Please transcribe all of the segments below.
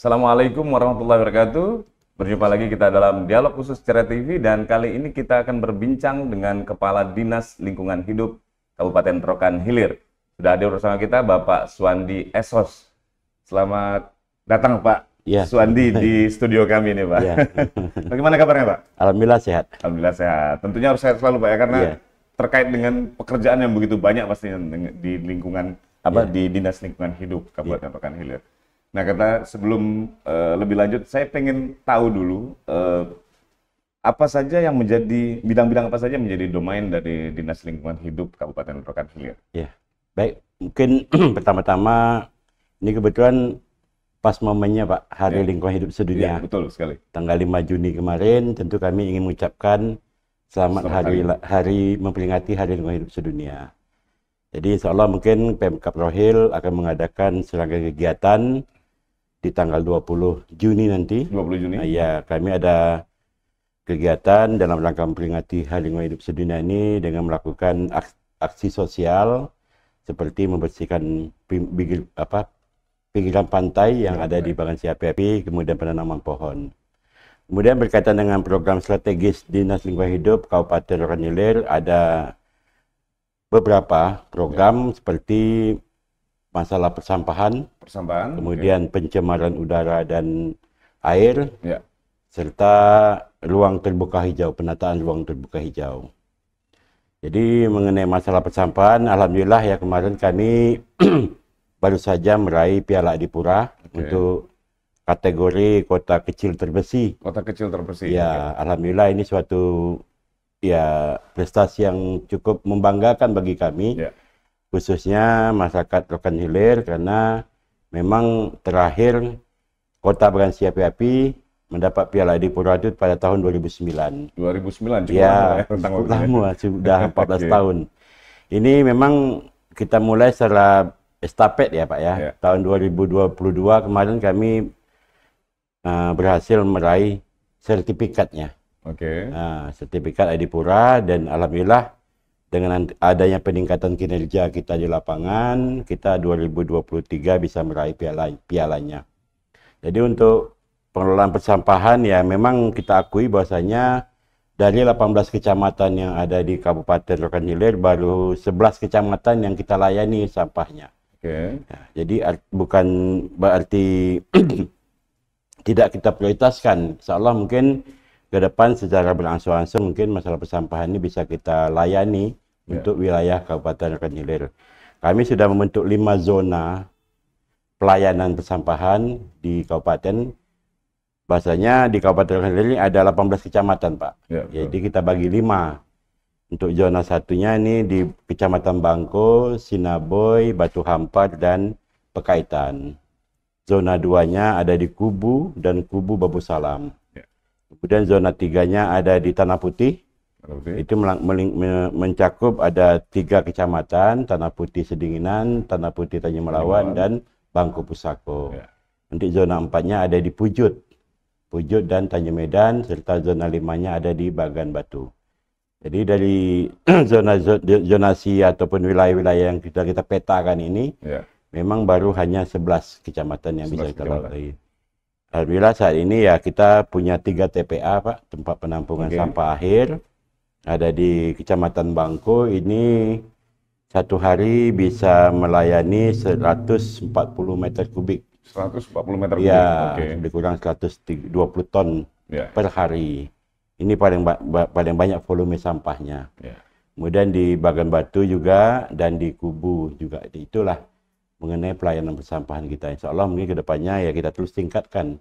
Assalamualaikum warahmatullahi wabarakatuh. Berjumpa lagi kita dalam Dialog Khusus Ceria TV dan kali ini kita akan berbincang dengan Kepala Dinas Lingkungan Hidup Kabupaten Rokan Hilir. Sudah hadir bersama kita Bapak Suwandi Esos. Selamat datang Pak Ya. Suwandi di studio kami nih Pak. Ya. Bagaimana kabarnya Pak? Alhamdulillah sehat. Alhamdulillah sehat. Tentunya harus sehat selalu Pak ya, karena Ya. terkait dengan pekerjaan yang begitu banyak pastinya di lingkungan di Dinas Lingkungan Hidup Kabupaten Rokan Hilir. Nah, kata sebelum lebih lanjut, saya pengen tahu dulu apa saja yang menjadi bidang-bidang apa saja yang menjadi domain dari Dinas Lingkungan Hidup Kabupaten Rokan Hilir. Ya, baik. Mungkin pertama-tama ini kebetulan pas momennya Pak Hari Lingkungan Hidup Sedunia. Ya, betul sekali. Tanggal 5 Juni kemarin, tentu kami ingin mengucapkan selamat hari memperingati Hari Lingkungan Hidup Sedunia. Jadi insya Allah mungkin Pemkab Rohil akan mengadakan serangkaian kegiatan di tanggal 20 Juni nanti. 20 Juni? Ya, kami ada kegiatan dalam rangka memperingati Hari Lingkungan Hidup Sedunia ini dengan melakukan aksi sosial seperti membersihkan pinggiran pantai yang ada di Bagan Siapi, kemudian penanaman pohon. Kemudian berkaitan dengan program strategis Dinas Lingkungan Hidup Kabupaten Rokan Hilir, ada beberapa program seperti masalah persampahan, kemudian pencemaran udara dan air, serta ruang terbuka hijau, penataan ruang terbuka hijau. Jadi mengenai masalah persampahan, alhamdulillah ya kemarin kami baru saja meraih Piala Adipura untuk kategori kota kecil terbersih. Kota kecil terbersih. Ya, alhamdulillah ini suatu prestasi yang cukup membanggakan bagi kami. Khususnya masyarakat Rokan Hilir, karena memang terakhir Kota Bagan Siapi mendapat Piala Adipura itu pada tahun 2009. 2009 cukup ya, lama, sudah 14 tahun. Ini memang kita mulai secara estafet ya Pak ya. Tahun 2022 kemarin kami berhasil meraih sertifikatnya. Sertifikat Adipura, dan alhamdulillah dengan adanya peningkatan kinerja kita di lapangan, kita 2023 bisa meraih pialanya. Jadi untuk pengelolaan persampahan ya memang kita akui bahwasanya dari 18 kecamatan yang ada di Kabupaten Rokan Hilir, baru 11 kecamatan yang kita layani sampahnya. Nah, jadi bukan berarti tidak kita prioritaskan. Insyaallah mungkin ke depan secara berangsur-angsur mungkin masalah persampahan ini bisa kita layani untuk wilayah Kabupaten Rokan Hilir. Kami sudah membentuk 5 zona pelayanan persampahan di kabupaten. Bahasanya di Kabupaten Rokan Hilir ini ada 18 kecamatan Pak. Jadi kita bagi 5. Untuk zona satunya ini di Kecamatan Bangko, Sinaboy, Batu Hampar, dan Pekaitan. Zona 2-nya ada di Kubu dan Kubu Babu Salam. Kemudian zona 3-nya ada di Tanah Putih. Itu mencakup ada 3 kecamatan, Tanah Putih Sedinginan, Tanah Putih Tanjung Melawan, dan Bangko Pusako. Nanti zona 4-nya ada di Pujut dan Tanjung Medan, serta zona 5-nya ada di Bagan Batu. Jadi dari zonasi ataupun wilayah-wilayah yang kita petakan ini, memang baru hanya 11 kecamatan yang bisa kita lalui. Alhamdulillah saat ini ya kita punya 3 TPA Pak, tempat penampungan sampah akhir. Ada di Kecamatan Bangko, ini satu hari bisa melayani 140 meter kubik. 140 meter kubik? Ya, lebih kurang 120 ton per hari. Ini paling banyak volume sampahnya. Kemudian di Bagan Batu juga, dan di Kubu juga. Itulah mengenai pelayanan persampahan kita. Insya Allah mungkin kedepannya ya kita terus tingkatkan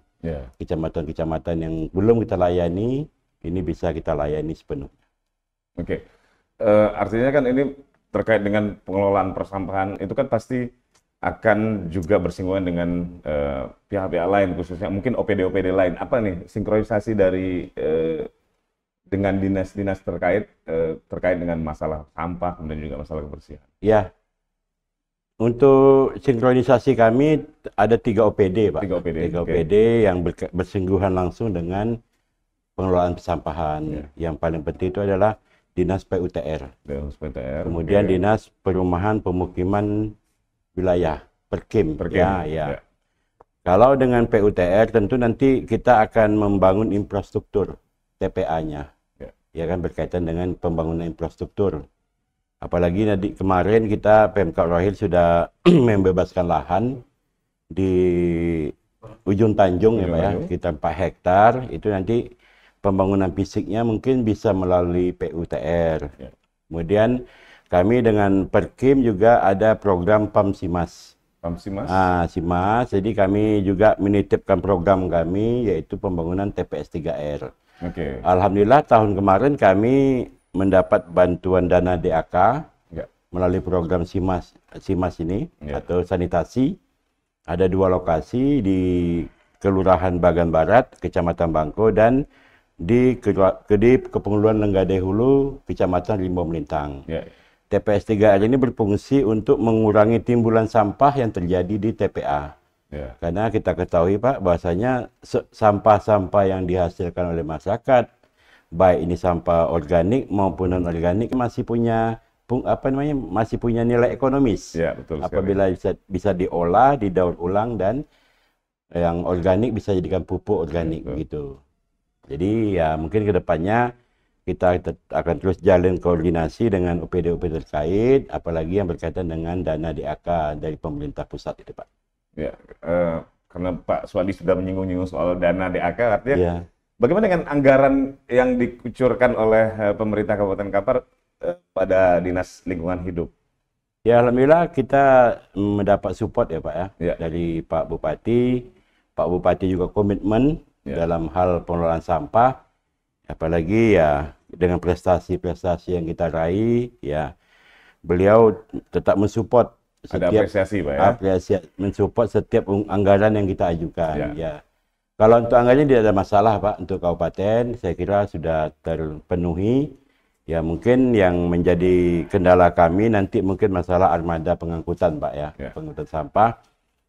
kecamatan-kecamatan yang belum kita layani, ini bisa kita layani sepenuhnya. Artinya kan ini terkait dengan pengelolaan persampahan itu kan pasti akan juga bersinggungan dengan pihak-pihak lain, khususnya mungkin OPD-OPD lain. Apa nih sinkronisasi dari dengan dinas-dinas terkait dengan masalah sampah dan juga masalah kebersihan? Ya, untuk sinkronisasi kami ada 3 OPD Pak. 3 OPD yang bersinggungan langsung dengan pengelolaan persampahan. Yang paling penting itu adalah Dinas PUTR. Kemudian Dinas Perumahan Pemukiman Wilayah, Perkim. Kalau dengan PUTR tentu nanti kita akan membangun infrastruktur TPA-nya. Ya kan, berkaitan dengan pembangunan infrastruktur. Apalagi nanti kemarin kita Pemkab Rohil sudah membebaskan lahan di ujung Tanjung ya Pak ya, kita 4 hektar, itu nanti pembangunan fisiknya mungkin bisa melalui PUTR. Kemudian kami dengan Perkim juga ada program PAMSIMAS. PAMSIMAS? SIMAS, jadi kami juga menitipkan program kami yaitu pembangunan TPS 3R. Alhamdulillah tahun kemarin kami mendapat bantuan dana DAK melalui program SIMAS ini atau sanitasi. Ada 2 lokasi di Kelurahan Bagan Barat, Kecamatan Bangko, dan di Kepulauan Lenggade Hulu, Kecamatan Limau Melintang. TPS 3R ini berfungsi untuk mengurangi timbulan sampah yang terjadi di TPA. Karena kita ketahui Pak, bahwasanya sampah-sampah yang dihasilkan oleh masyarakat, baik ini sampah organik maupun non-organik, masih punya nilai ekonomis. Betul apabila bisa diolah, didaur ulang, dan yang organik bisa jadikan pupuk organik gitu. Jadi ya mungkin kedepannya kita akan terus jalin koordinasi dengan OPD-OPD terkait, apalagi yang berkaitan dengan dana DAK dari pemerintah pusat itu Pak. Karena Pak Suwandi sudah menyinggung-nyinggung soal dana DAK, artinya bagaimana dengan anggaran yang dikucurkan oleh pemerintah Kabupaten Kampar pada Dinas Lingkungan Hidup? Ya alhamdulillah kita mendapat support ya Pak ya, dari Pak Bupati. Pak Bupati juga komitmen dalam hal pengelolaan sampah. Apalagi ya dengan prestasi-prestasi yang kita raih, ya beliau tetap mensupport setiap, ada apresiasi Pak ya? Mensupport setiap anggaran yang kita ajukan. Ya. Kalau untuk anggarannya tidak ada masalah Pak, untuk kabupaten saya kira sudah terpenuhi. Ya mungkin yang menjadi kendala kami nanti mungkin masalah armada pengangkutan Pak ya, pengangkutan sampah.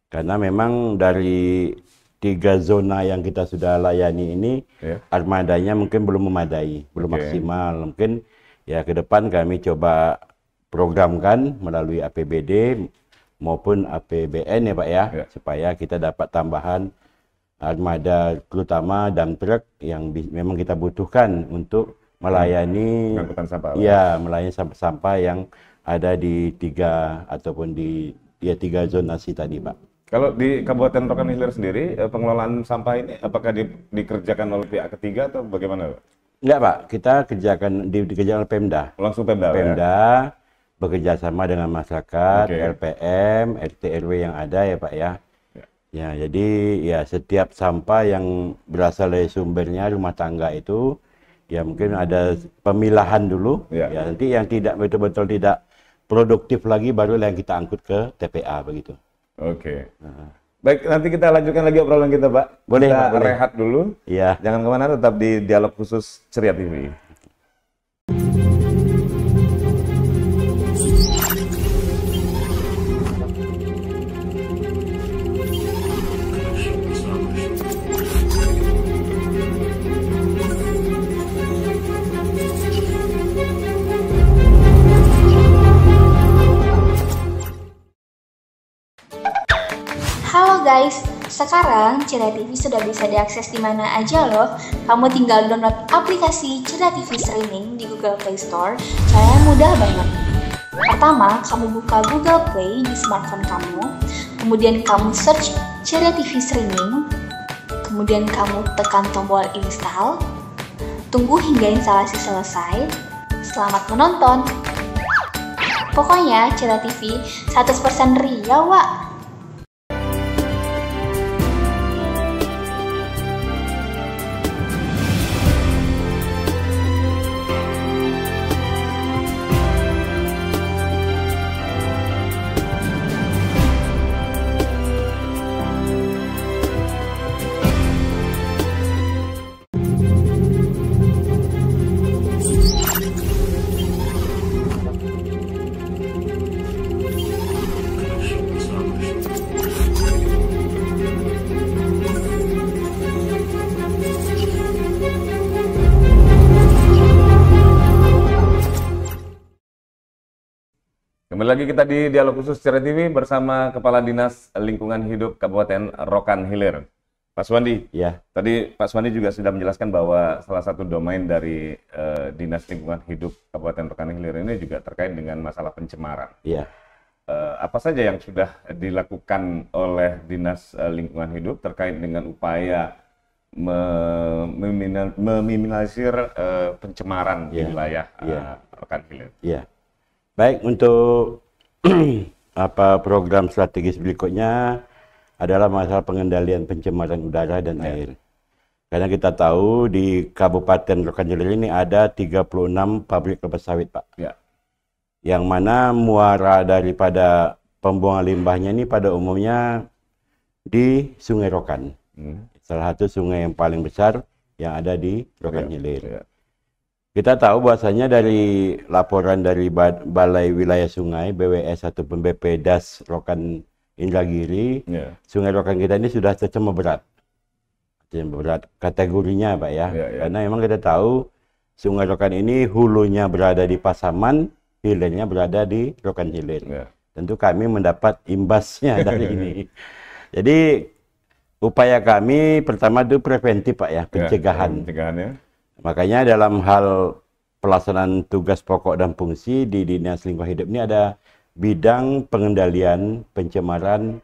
Karena memang dari 3 zona yang kita sudah layani ini, armadanya mungkin belum memadai, belum maksimal. Mungkin ya ke depan kami coba programkan melalui APBD maupun APBN ya Pak ya, supaya kita dapat tambahan armada terutama dump truck yang memang kita butuhkan untuk melayani sampah. Melayani sampah-sampah yang ada di 3 ataupun di 3 zonasi tadi Pak. Kalau di Kabupaten Rokan Hilir sendiri, pengelolaan sampah ini apakah dikerjakan oleh pihak ketiga atau bagaimana Pak? Enggak Pak, kita dikerjakan oleh Pemda. Langsung Pemda bekerja sama dengan masyarakat, LPM, RT RW yang ada ya Pak ya. Ya, jadi ya setiap sampah yang berasal dari sumbernya rumah tangga itu, ya mungkin ada pemilahan dulu, ya nanti yang tidak betul-betul tidak produktif lagi baru yang kita angkut ke TPA begitu. Baik, nanti kita lanjutkan lagi obrolan kita Pak. Boleh kita Pak, rehat dulu. Jangan kemana, tetap di Dialog Khusus Ceria TV. Halo guys, sekarang Ceria TV sudah bisa diakses di mana aja loh. Kamu tinggal download aplikasi Ceria TV Streaming di Google Play Store. Caranya mudah banget. Pertama, kamu buka Google Play di smartphone kamu. Kemudian kamu search Ceria TV Streaming. Kemudian kamu tekan tombol install. Tunggu hingga instalasi selesai. Selamat menonton. Pokoknya Ceria TV 100% Ria, Wak. lagi kita di Dialog Khusus Cera TV bersama Kepala Dinas Lingkungan Hidup Kabupaten Rokan Hilir. Pak Suwandi, Ya. tadi Pak Suwandi juga sudah menjelaskan bahwa salah satu domain dari Dinas Lingkungan Hidup Kabupaten Rokan Hilir ini juga terkait dengan masalah pencemaran. Iya. Apa saja yang sudah dilakukan oleh Dinas Lingkungan Hidup terkait dengan upaya meminimalisir pencemaran di wilayah Rokan Hilir? Iya. Baik, untuk program strategis berikutnya adalah masalah pengendalian pencemaran udara dan air. Karena kita tahu di Kabupaten Rokan Hilir ini ada 36 pabrik kelapa sawit, Pak. Ya. Yang mana muara daripada pembuangan limbahnya ini pada umumnya di Sungai Rokan. Salah satu sungai yang paling besar yang ada di Rokan Hilir. Kita tahu bahwasanya dari laporan dari Balai Wilayah Sungai, BWS ataupun BPDAS Rokan Indragiri, Sungai Rokan kita ini sudah tercemar berat. Berat kategorinya, Pak ya. Karena memang kita tahu Sungai Rokan ini hulunya berada di Pasaman, hilirnya berada di Rokan Hilir. Tentu kami mendapat imbasnya dari ini. Jadi upaya kami pertama itu preventif, Pak ya, pencegahan. Makanya dalam hal pelaksanaan tugas pokok dan fungsi di Dinas Lingkungan Hidup ini ada bidang pengendalian pencemaran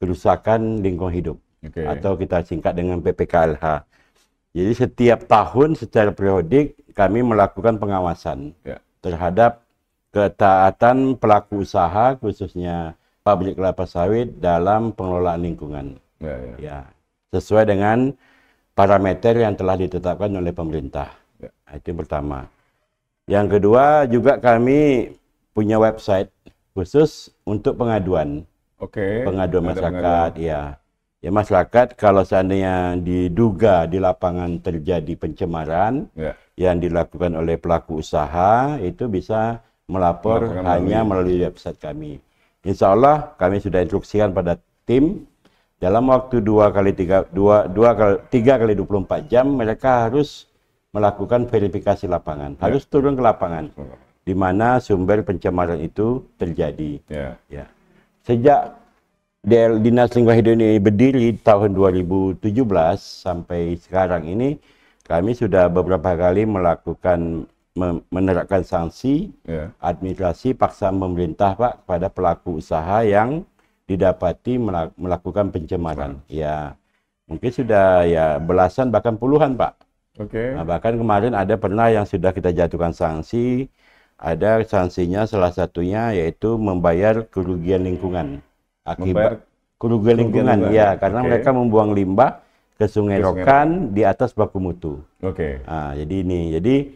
kerusakan lingkungan hidup, atau kita singkat dengan PPKLH. Jadi setiap tahun secara periodik kami melakukan pengawasan terhadap ketaatan pelaku usaha, khususnya pabrik kelapa sawit dalam pengelolaan lingkungan. Sesuai dengan parameter yang telah ditetapkan oleh pemerintah. Itu yang pertama. Yang kedua, juga kami punya website khusus untuk pengaduan. Pengaduan masyarakat, ya. Ya, masyarakat kalau seandainya diduga di lapangan terjadi pencemaran yang dilakukan oleh pelaku usaha, itu bisa melapor hanya melalui website kami. Insya Allah kami sudah instruksikan pada tim dalam waktu 3 kali 24 jam mereka harus melakukan verifikasi lapangan, harus turun ke lapangan di mana sumber pencemaran itu terjadi. Sejak Dinas Lingkungan Hidup ini berdiri tahun 2017 sampai sekarang ini, kami sudah beberapa kali melakukan menerapkan sanksi administrasi paksa pemerintah, Pak, kepada pelaku usaha yang didapati melakukan pencemaran. Ya, mungkin sudah belasan bahkan puluhan, Pak. Nah, bahkan kemarin ada pernah yang sudah kita jatuhkan sanksi. Ada sanksinya salah satunya yaitu membayar kerugian lingkungan akibat kerugian lingkungan. Ya, karena mereka membuang limbah ke Sungai Rokan di atas baku mutu. Nah, jadi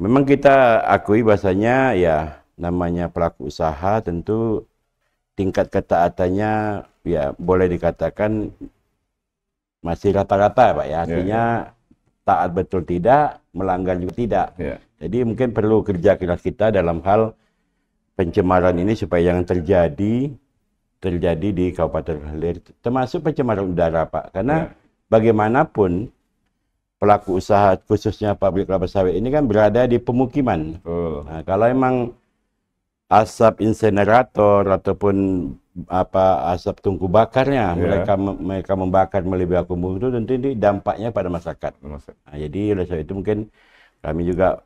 memang kita akui bahasanya namanya pelaku usaha tentu tingkat ketaatannya boleh dikatakan masih rata-rata, Pak ya. Artinya taat betul tidak, melanggar juga tidak. Jadi mungkin perlu kerja keras kita dalam hal pencemaran ini supaya jangan terjadi di Kabupaten Hilir, termasuk pencemaran udara, Pak. Karena bagaimanapun pelaku usaha khususnya pabrik kelapa sawit ini kan berada di pemukiman. Nah, kalau emang asap insenerator ataupun asap tungku bakarnya mereka membakar melebihi baku mutu, tentu ini dampaknya pada masyarakat. Nah, jadi oleh sebab itu mungkin kami juga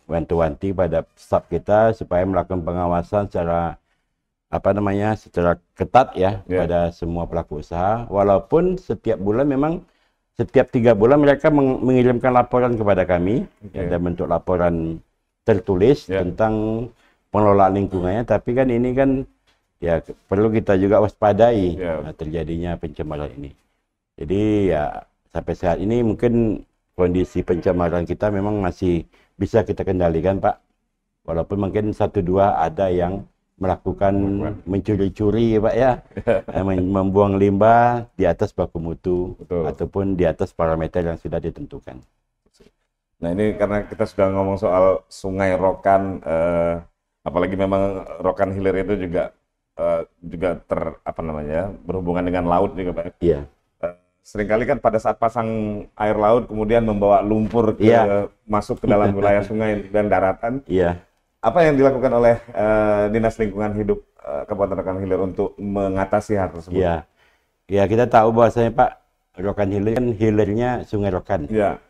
wanti-wanti pada staf kita supaya melakukan pengawasan secara secara ketat pada semua pelaku usaha. Walaupun setiap bulan memang setiap 3 bulan mereka mengirimkan laporan kepada kami dalam bentuk laporan tertulis tentang pengelolaan lingkungannya, tapi kan ini kan perlu kita juga waspadai terjadinya pencemaran ini. Jadi sampai saat ini mungkin kondisi pencemaran kita memang masih bisa kita kendalikan, Pak. Walaupun mungkin 1-2 ada yang melakukan mencuri-curi, Pak ya, membuang limbah di atas baku mutu ataupun di atas parameter yang sudah ditentukan. Nah, ini karena kita sudah ngomong soal Sungai Rokan, apalagi memang Rokan Hilir itu juga berhubungan dengan laut juga, Pak. Iya. Seringkali kan pada saat pasang air laut kemudian membawa lumpur masuk ke dalam wilayah sungai dan daratan. Iya. apa yang dilakukan oleh Dinas Lingkungan Hidup Kabupaten Rokan Hilir untuk mengatasi hal tersebut? Ya, ya kita tahu bahwasanya Pak, Rokan Hilir kan hilirnya Sungai Rokan. Ya.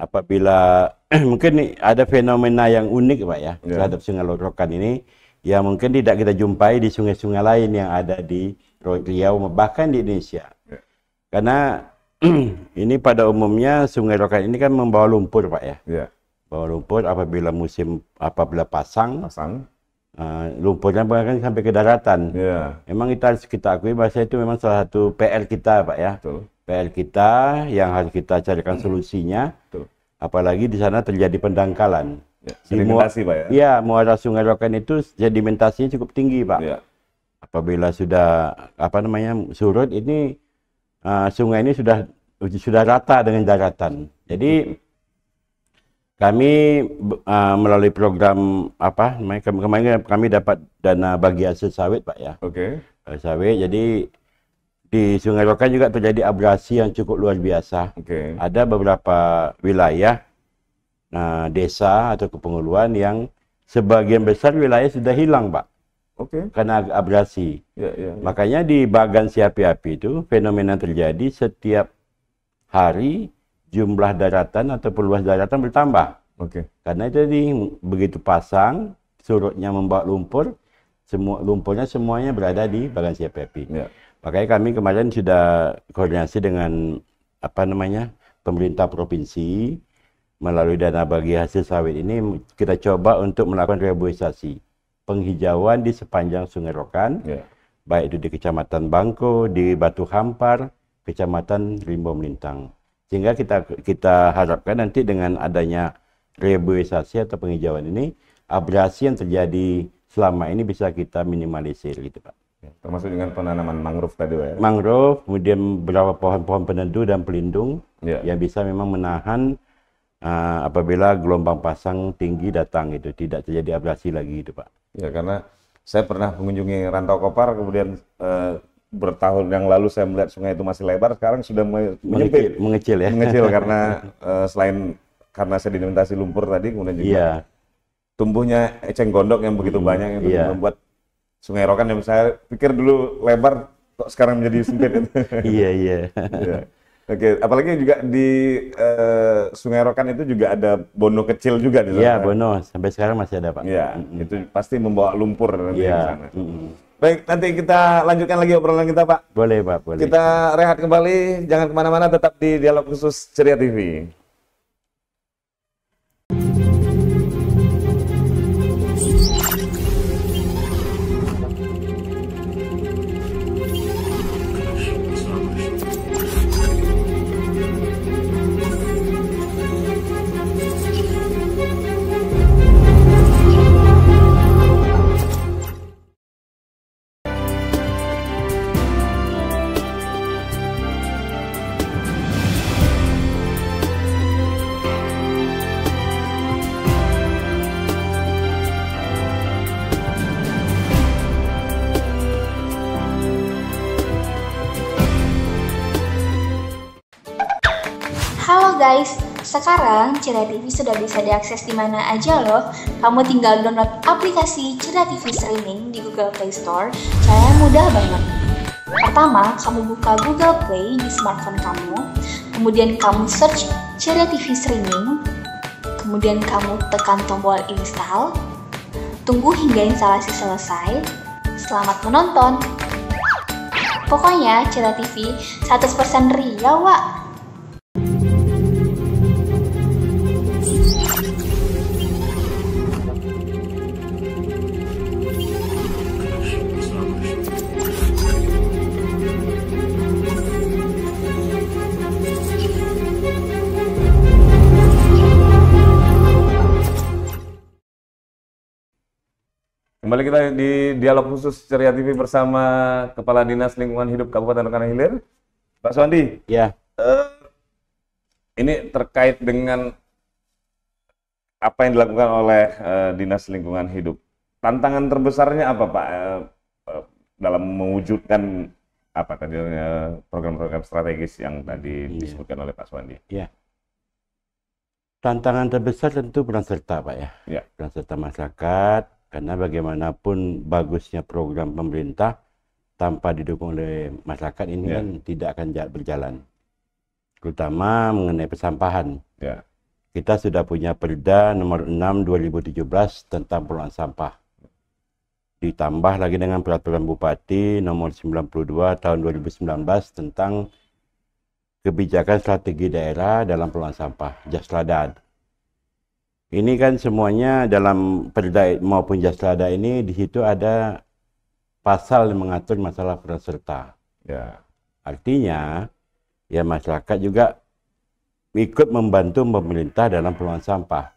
Apabila mungkin ada fenomena yang unik Pak ya, terhadap Sungai Rokan ini, yang mungkin tidak kita jumpai di sungai-sungai lain yang ada di Riau bahkan di Indonesia. Ya. Karena ini pada umumnya Sungai Rokan ini kan membawa lumpur Pak ya. Ya. Bawa lumpur apabila apabila pasang. Lumpurnya bahkan sampai ke daratan. Yeah. Memang kita akui bahwa itu memang salah satu PR kita Pak ya. Betul. PR kita yang harus kita carikan solusinya. Betul. Apalagi di sana terjadi pendangkalan. Ya, sedimentasi Pak ya. Iya, muara Sungai Rokan itu sedimentasinya cukup tinggi Pak. Ya. Apabila sudah surut ini sungai ini sudah rata dengan daratan. Jadi kami melalui program kemarin kami dapat dana bagi hasil sawit Pak ya. Oke. Sawit, jadi di Sungai Rokan juga terjadi abrasi yang cukup luar biasa. Oke. Ada beberapa wilayah desa atau kepenguluan yang sebagian besar wilayah sudah hilang Pak. Oke. Karena abrasi. Ya. Makanya di Bagan Siapi-Api itu fenomena terjadi setiap hari jumlah daratan atau luas daratan bertambah. Oke. Karena itu begitu pasang, surutnya membawa lumpur, lumpurnya semuanya berada di Bagan Siapi-Api. Ya. Makanya kami kemarin sudah koordinasi dengan pemerintah provinsi melalui dana bagi hasil sawit ini kita coba untuk melakukan reboisasi, penghijauan di sepanjang Sungai Rokan, baik itu di Kecamatan Bangko, di Batu Hampar, Kecamatan Rimbo Melintang. Sehingga kita harapkan nanti dengan adanya reboisasi atau penghijauan ini, abrasi yang terjadi selama ini bisa kita minimalisir gitu Pak. Termasuk dengan penanaman mangrove tadi Pak ya? Mangrove, kemudian beberapa pohon-pohon peneduh dan pelindung yang bisa memang menahan apabila gelombang pasang tinggi datang gitu, tidak terjadi abrasi lagi gitu Pak. Ya, karena saya pernah mengunjungi Rantau Kopar, kemudian bertahun yang lalu saya melihat sungai itu masih lebar, sekarang sudah mengecil ya. Mengecil karena selain karena sedimentasi lumpur tadi, kemudian juga tumbuhnya eceng gondok yang begitu banyak yang membuat Sungai Rokan yang saya pikir dulu lebar kok sekarang menjadi sempit. Iya. Oke, apalagi juga di Sungai Rokan itu juga ada bono kecil juga di sana. Iya, bono sampai sekarang masih ada Pak. Iya, itu pasti membawa lumpur nanti di sana. Baik, nanti kita lanjutkan lagi obrolan kita Pak. Boleh Pak, boleh. Kita rehat kembali, jangan kemana-mana, tetap di Dialog Khusus Ceria TV. Halo guys, sekarang Ceria TV sudah bisa diakses di mana aja loh. Kamu tinggal download aplikasi Ceria TV Streaming di Google Play Store. Caranya mudah banget. Pertama, kamu buka Google Play di smartphone kamu. Kemudian kamu search Ceria TV Streaming. Kemudian kamu tekan tombol install. Tunggu hingga instalasi selesai. Selamat menonton. Pokoknya Ceria TV 100% Riau, Wak. Kembali kita di Dialog Khusus Ceria TV bersama Kepala Dinas Lingkungan Hidup Kabupaten Rokan Hilir, Pak Suwandi. Ya. Ini terkait dengan apa yang dilakukan oleh Dinas Lingkungan Hidup. Tantangan terbesarnya apa Pak dalam mewujudkan apa tadi program-program strategis yang tadi disebutkan oleh Pak Suwandi? Ya. Tantangan terbesar tentu peran serta, Pak ya. Ya. Peran serta masyarakat, karena bagaimanapun bagusnya program pemerintah, tanpa didukung oleh masyarakat ini kan tidak akan berjalan. Terutama mengenai persampahan. Ya. Kita sudah punya Perda nomor 6 2017 tentang pengelolaan sampah. Ditambah lagi dengan peraturan Bupati nomor 92 tahun 2019 tentang kebijakan strategi daerah dalam pengelolaan sampah, Jaslada. Ini kan semuanya dalam Perda maupun Jaslada ini, di situ ada pasal yang mengatur masalah peran serta. Ya. Artinya, ya masyarakat juga ikut membantu pemerintah dalam pengelolaan sampah.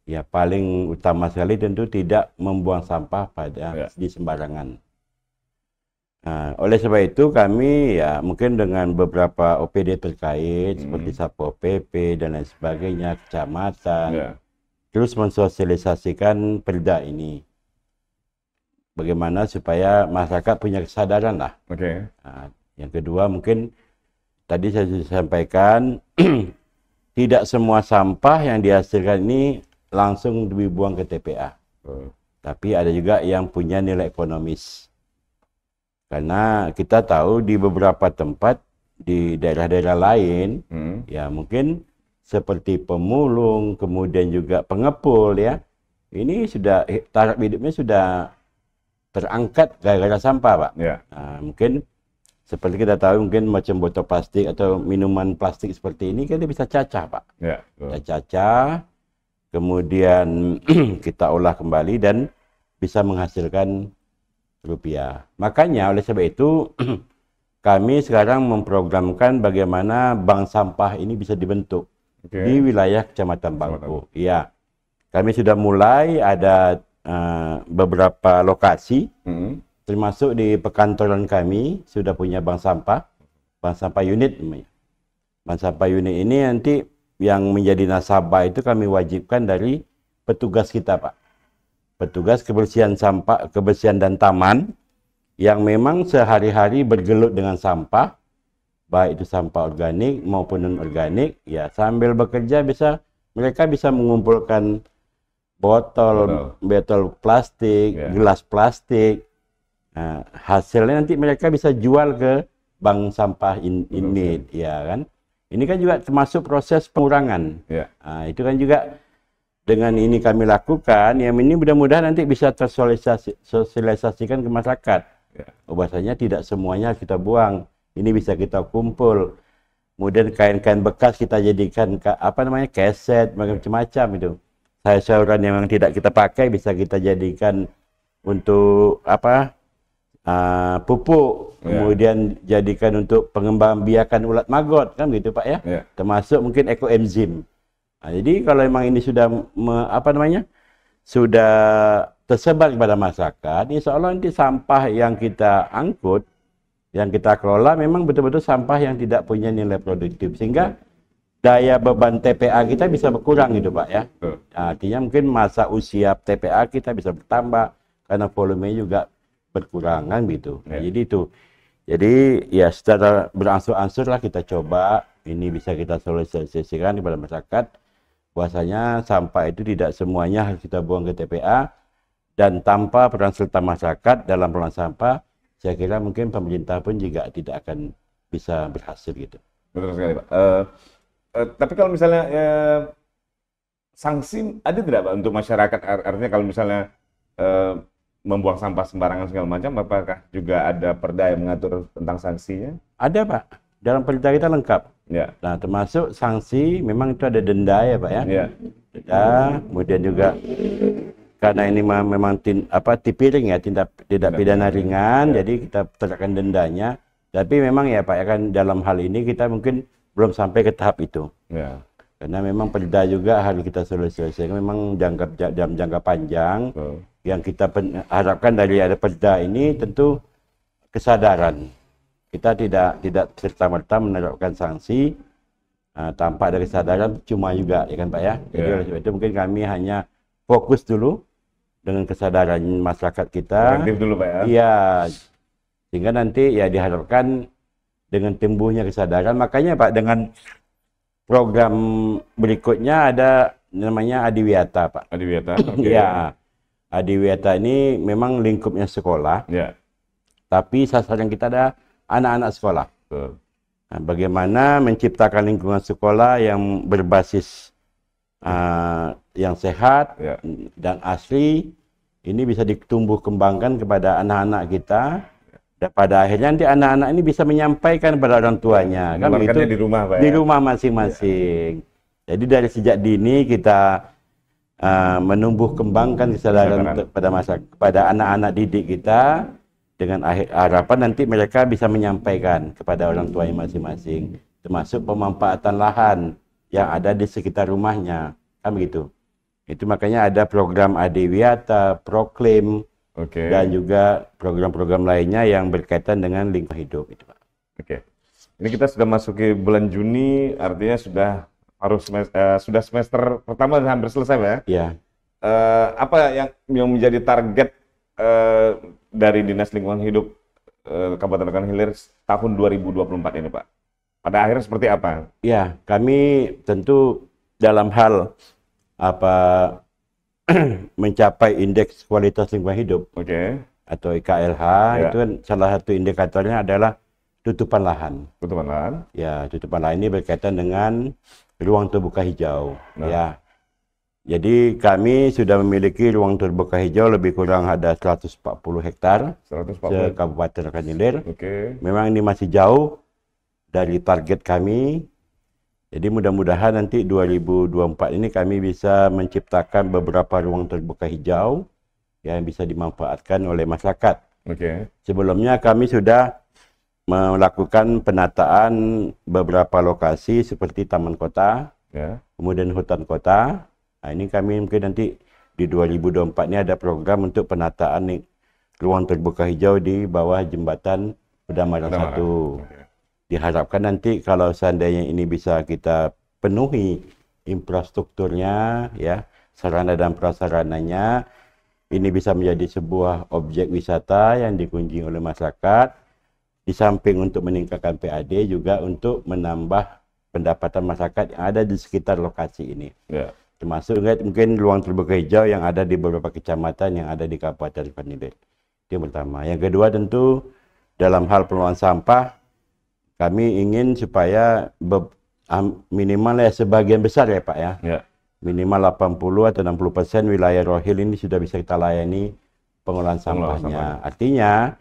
Ya paling utama sekali tentu tidak membuang sampah di sembarangan. Nah, oleh sebab itu kami ya mungkin dengan beberapa OPD terkait seperti Satpol PP dan lain sebagainya, kecamatan, terus mensosialisasikan Perda ini. Bagaimana supaya masyarakat punya kesadaran lah. Nah, yang kedua mungkin tadi saya sudah sampaikan tidak semua sampah yang dihasilkan ini langsung dibuang ke TPA. Tapi ada juga yang punya nilai ekonomis. Karena kita tahu di beberapa tempat di daerah-daerah lain, ya mungkin seperti pemulung, kemudian juga pengepul ya, ini sudah taraf hidupnya sudah terangkat gara-gara sampah, Pak. Nah, mungkin seperti kita tahu mungkin macam botol plastik atau minuman plastik seperti ini kan dia bisa cacah, Pak. Bisa cacah, kemudian kita olah kembali dan bisa menghasilkan rupiah. Makanya oleh sebab itu kami sekarang memprogramkan bagaimana bank sampah ini bisa dibentuk di wilayah Kecamatan Bangko. Iya, kami sudah mulai ada beberapa lokasi, termasuk di perkantoran kami sudah punya bank sampah unit. Bank sampah unit ini nanti yang menjadi nasabah itu kami wajibkan dari petugas kita, Pak. Petugas kebersihan sampah, kebersihan dan taman yang memang sehari-hari bergelut dengan sampah, baik itu sampah organik maupun non-organik, ya sambil bekerja mereka bisa mengumpulkan botol plastik, gelas plastik. Nah, hasilnya nanti mereka bisa jual ke bank sampah ini, ya kan? Ini kan juga termasuk proses pengurangan. Nah, itu kan juga dengan ini kami lakukan, yang ini mudah-mudahan nanti bisa tersosialisasikan ke masyarakat. Bahwasanya tidak semuanya kita buang, ini bisa kita kumpul. Kemudian kain-kain bekas kita jadikan keset, macam-macam itu. Sayuran yang memang tidak kita pakai bisa kita jadikan untuk pupuk, kemudian jadikan untuk pengembangan biakan ulat maggot, kan gitu, Pak ya. Termasuk mungkin ekoenzim. Nah, jadi kalau memang ini sudah sudah tersebar kepada masyarakat, insya Allah nanti sampah yang kita angkut, yang kita kelola memang betul-betul sampah yang tidak punya nilai produktif, sehingga daya beban TPA kita bisa berkurang gitu, Pak ya. Nah, artinya mungkin masa usia TPA kita bisa bertambah karena volumenya juga berkurang kan gitu. Nah, jadi itu. Jadi ya secara berangsur-angsur lah kita coba ini bisa kita sosialisasikan kepada masyarakat bahwasanya sampah itu tidak semuanya harus kita buang ke TPA, dan tanpa peran serta masyarakat dalam pengelolaan sampah, saya kira mungkin pemerintah pun juga tidak akan bisa berhasil gitu. Betul sekali, Pak. Tapi kalau misalnya sanksi ada tidak, Pak, untuk masyarakat? Artinya kalau misalnya membuang sampah sembarangan segala macam, apakah juga ada perda yang mengatur tentang sanksinya? Ada, Pak. Dalam perda kita lengkap. Nah, termasuk sanksi, memang itu ada denda ya, Pak ya. Denda, kemudian juga karena ini memang tipiring ya, tindak pidana ringan, jadi kita terapkan dendanya. Tapi memang ya, Pak ya, kan dalam hal ini kita mungkin belum sampai ke tahap itu. Karena memang perda juga harus kita selesaikan, memang dalam jangka panjang. Yang kita harapkan dari ada perda ini tentu kesadaran. Kita tidak serta-merta menerapkan sanksi tanpa ada kesadaran, cuma juga ya kan, Pak ya. Jadi oleh sebab itu mungkin kami hanya fokus dulu dengan kesadaran masyarakat kita. Aktif dulu, Pak ya. Iya. Sehingga nanti ya diharapkan dengan tumbuhnya kesadaran, makanya Pak, dengan program berikutnya ada namanya Adiwiyata, Pak. Adiwiyata. Okay. Ya, Adiwiyata ini memang lingkupnya sekolah, tapi sasaran kita ada anak-anak sekolah. Nah, bagaimana menciptakan lingkungan sekolah yang berbasis yang sehat dan asli, ini bisa ditumbuh kembangkan kepada anak-anak kita. Dan pada akhirnya nanti anak-anak ini bisa menyampaikan kepada orang tuanya, kan itu di rumah, Pak, di rumah masing-masing. Jadi dari sejak dini kita menumbuh kembangkan kesadaran pada anak-anak didik kita, dengan harapan nanti mereka bisa menyampaikan kepada orang tuanya masing-masing, termasuk pemanfaatan lahan yang ada di sekitar rumahnya, kan begitu. Itu makanya ada program Adiwiyata, Proklaim. Dan juga program-program lainnya yang berkaitan dengan lingkungan hidup itu, Pak. Ini kita sudah masuki bulan Juni, artinya sudah semester pertama dan hampir selesai, Pak, ya? Apa yang menjadi target dari Dinas Lingkungan Hidup Kabupaten Rokan Hilir tahun 2024 ini, Pak? Pada akhirnya seperti apa? Ya, kami tentu dalam hal mencapai indeks kualitas lingkungan hidup atau IKLH, itu kan salah satu indikatornya adalah tutupan lahan. Tutupan lahan? Ya, tutupan lahan ini berkaitan dengan ruang terbuka hijau. Ya, jadi kami sudah memiliki ruang terbuka hijau lebih kurang ada 140 hektar se Kabupaten Rokan Hilir. Memang ini masih jauh dari target kami. Jadi mudah-mudahan nanti 2024 ini kami bisa menciptakan beberapa ruang terbuka hijau yang bisa dimanfaatkan oleh masyarakat. Sebelumnya kami sudah melakukan penataan beberapa lokasi seperti taman kota, kemudian hutan kota. Nah, ini kami mungkin nanti di 2024 ini ada program untuk penataan ruang terbuka hijau di bawah jembatan Pedamaran 1. Diharapkan nanti kalau seandainya ini bisa kita penuhi infrastrukturnya, ya, sarana dan prasarananya, ini bisa menjadi sebuah objek wisata yang dikunjungi oleh masyarakat. Di samping untuk meningkatkan PAD, juga untuk menambah pendapatan masyarakat yang ada di sekitar lokasi ini. Termasuk mungkin ruang terbuka hijau yang ada di beberapa kecamatan yang ada di Kabupaten Rokan Hilir. Itu yang pertama. Yang kedua tentu dalam hal pengelolaan sampah, kami ingin supaya minimal ya sebagian besar ya, Pak, ya. Minimal 80 atau 60% wilayah Rohil ini sudah bisa kita layani pengelolaan sampahnya. Artinya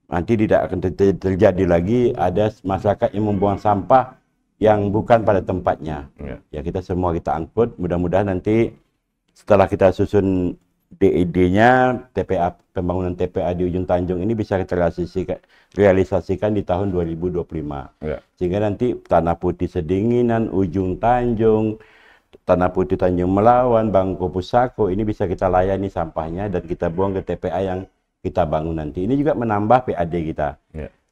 nanti tidak akan terjadi lagi ada masyarakat yang membuang sampah yang bukan pada tempatnya. Ya, kita semua kita angkut. Mudah-mudahan nanti setelah kita susun DID-nya, pembangunan TPA di Ujung Tanjung ini bisa kita realisasikan di tahun 2025. Sehingga nanti Tanah Putih Sedinginan, Ujung Tanjung, Tanah Putih Tanjung Melawan, Bangko Pusako, ini bisa kita layani sampahnya dan kita buang ke TPA yang kita bangun nanti. Ini juga menambah PAD kita.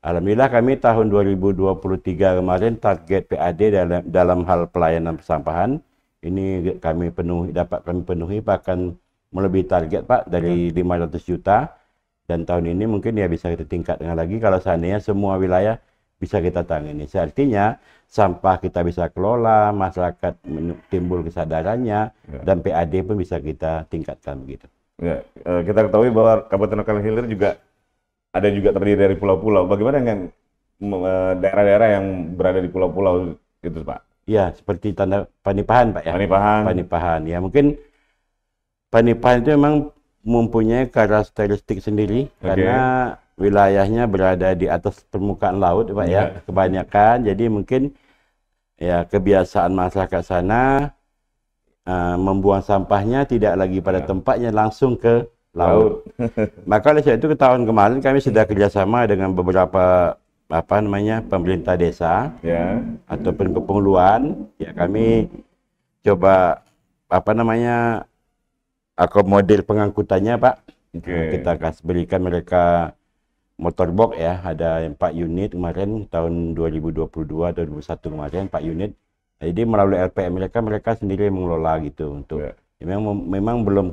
Alhamdulillah kami tahun 2023 kemarin target PAD dalam hal pelayanan persampahan ini dapat kami penuhi, bahkan melebihi target, Pak, dari 500 juta. Dan tahun ini mungkin ya bisa kita tingkatkan lagi kalau seandainya semua wilayah bisa kita tangani. Artinya sampah kita bisa kelola, masyarakat timbul kesadarannya, dan PAD pun bisa kita tingkatkan begitu. Kita ketahui bahwa Kabupaten Rokan Hilir juga ada juga terdiri dari pulau-pulau. Bagaimana dengan daerah-daerah yang berada di pulau-pulau itu, Pak? Ya, seperti Panipahan, Pak, ya. Panipahan. Ya, mungkin Panipahan itu memang mempunyai karakteristik sendiri karena wilayahnya berada di atas permukaan laut, Pak, ya, kebanyakan. Jadi mungkin ya kebiasaan masyarakat sana membuang sampahnya tidak lagi pada tempatnya, langsung ke laut. Maka oleh sebab itu tahun kemarin kami sudah kerjasama dengan beberapa pemerintah desa ataupun kepulauan. Ya, kami coba akomodir pengangkutannya, Pak. Kita berikan mereka motorbox, ya, ada 4 unit kemarin tahun 2022 atau 2021 kemarin 4 unit. Jadi melalui LPM mereka sendiri mengelola gitu untuk memang belum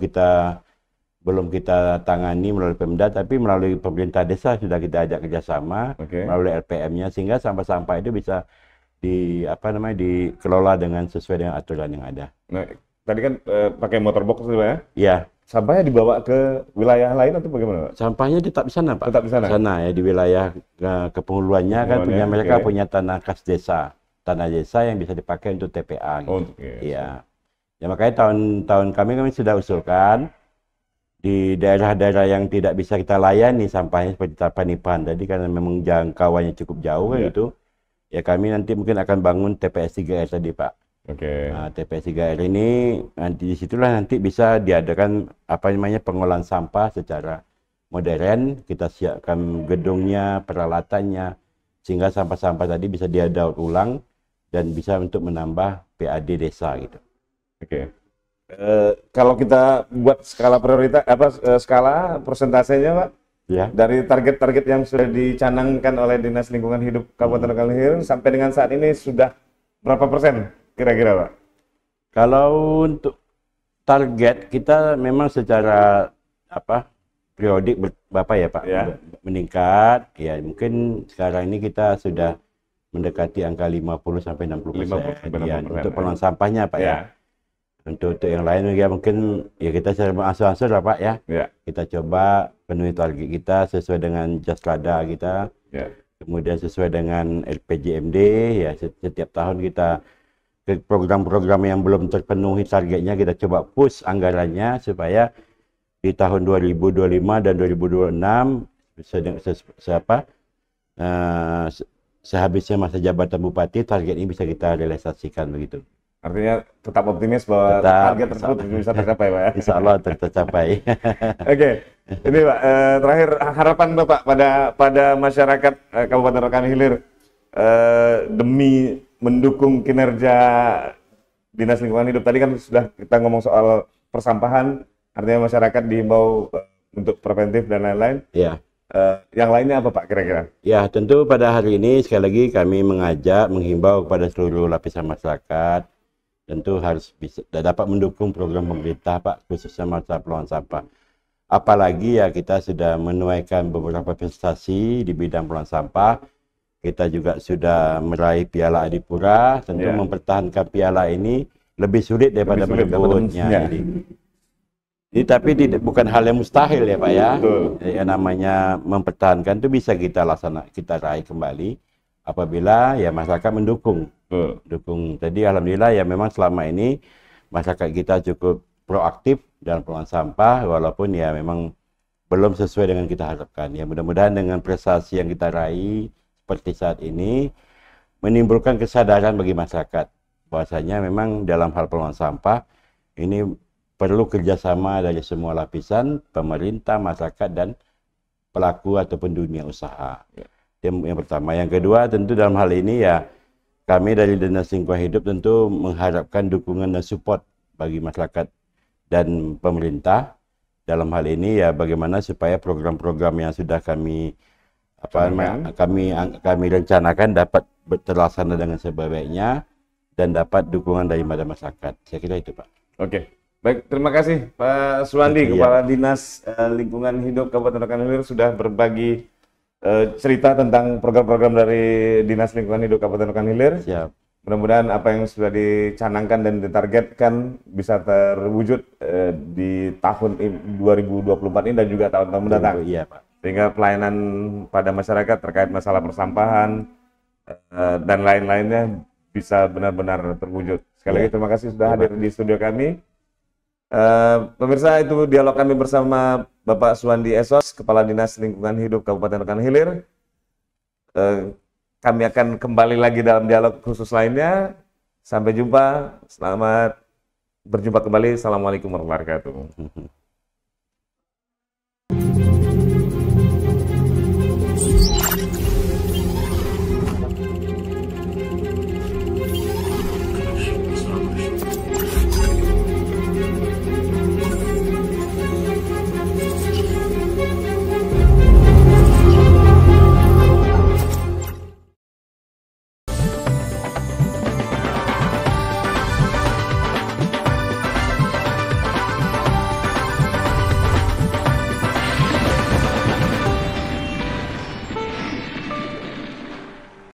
kita tangani melalui Pemda, tapi melalui pemerintah desa sudah kita ajak kerjasama melalui LPM-nya, sehingga sampah-sampah itu bisa dikelola dengan sesuai dengan aturan yang ada. Nah, tadi kan pakai motor box itu ya? Iya. Sampahnya dibawa ke wilayah lain atau bagaimana, Pak? Sampahnya tetap di sana, Pak. Tetap di sana? Sana ya, di wilayah kepenghuluannya kan mereka punya tanah kas desa. Tanah desa yang bisa dipakai untuk TPA. Gitu. Oh, iya. Ya makanya tahun-tahun kami sudah usulkan di daerah-daerah yang tidak bisa kita layani sampahnya seperti Tapanipan. Jadi karena memang jangkauannya cukup jauh gitu, ya kami nanti mungkin akan bangun TPS 3R tadi, Pak. Nah, TPS 3R ini nanti disitulah nanti bisa diadakan pengolahan sampah secara modern. Kita siapkan gedungnya, peralatannya, sehingga sampah-sampah tadi bisa didaur ulang dan bisa untuk menambah PAD desa gitu. Kalau kita buat skala prioritas skala persentasenya, Pak, ya, dari target-target yang sudah dicanangkan oleh Dinas Lingkungan Hidup Kabupaten Rokan Hilir sampai dengan saat ini sudah berapa persen kira-kira, Pak? Kalau untuk target kita memang secara periodik Pak meningkat. Ya mungkin sekarang ini kita sudah mendekati angka 50 sampai 60% untuk pengelolaan sampahnya, Pak ya. Untuk yang lain ya mungkin ya kita secara berangsur-angsur lah, Pak ya. Kita coba penuhi target kita sesuai dengan Jasrada kita. Kemudian sesuai dengan RPJMD ya, setiap tahun kita program-program yang belum terpenuhi targetnya kita coba push anggarannya supaya di tahun 2025 dan 2026 sehabisnya masa jabatan bupati target ini bisa kita realisasikan begitu. Artinya tetap optimis bahwa target tersebut bisa tercapai, Pak ya? Insya Allah tercapai. Oke, ini Pak, terakhir harapan Bapak pada masyarakat Kabupaten Rokan Hilir demi mendukung kinerja Dinas Lingkungan Hidup. Tadi kan sudah kita ngomong soal persampahan, artinya masyarakat dihimbau untuk preventif dan lain-lain. Iya. Yang lainnya apa, Pak, kira-kira? Ya, tentu pada hari ini sekali lagi kami menghimbau kepada seluruh lapisan masyarakat tentu harus bisa dapat mendukung program pemerintah, Pak, khususnya masalah pengelolaan sampah. Apalagi ya kita sudah menuaikan beberapa prestasi di bidang pengelolaan sampah. Kita juga sudah meraih Piala Adipura, tentu mempertahankan piala ini lebih sulit daripada merebutnya. Ini tapi bukan hal yang mustahil ya, Pak ya. Yang namanya mempertahankan itu bisa kita raih kembali apabila ya masyarakat mendukung. Jadi alhamdulillah ya memang selama ini masyarakat kita cukup proaktif dalam pengelolaan sampah walaupun ya memang belum sesuai dengan kita harapkan. Ya mudah-mudahan dengan prestasi yang kita raih seperti saat ini menimbulkan kesadaran bagi masyarakat bahwasanya memang dalam hal pengelolaan sampah ini perlu kerjasama dari semua lapisan, pemerintah, masyarakat, dan pelaku ataupun dunia usaha. Yang pertama. Yang kedua tentu dalam hal ini ya kami dari Dinas Lingkungan Hidup tentu mengharapkan dukungan dan support bagi masyarakat dan pemerintah dalam hal ini ya bagaimana supaya program-program yang sudah kami rencanakan dapat terlaksana dengan sebaik-baiknya dan dapat dukungan dari masyarakat. Saya kira itu, Pak. Oke. Baik, terima kasih Pak Suwandi, Kepala Dinas Lingkungan Hidup Kabupaten Rokan Hilir sudah berbagi cerita tentang program-program dari Dinas Lingkungan Hidup Kabupaten Rokan Hilir. Siap. Mudah-mudahan apa yang sudah dicanangkan dan ditargetkan bisa terwujud di tahun 2024 ini dan juga tahun-tahun mendatang. Iya, Pak. Sehingga pelayanan pada masyarakat terkait masalah persampahan dan lain-lainnya bisa benar-benar terwujud. Sekali lagi terima kasih sudah hadir di studio kami. Pemirsa, itu dialog kami bersama Bapak Suwandi Esos, Kepala Dinas Lingkungan Hidup Kabupaten Rokan Hilir. Kami akan kembali lagi dalam dialog khusus lainnya. Sampai jumpa, selamat berjumpa kembali. Assalamualaikum warahmatullahi wabarakatuh.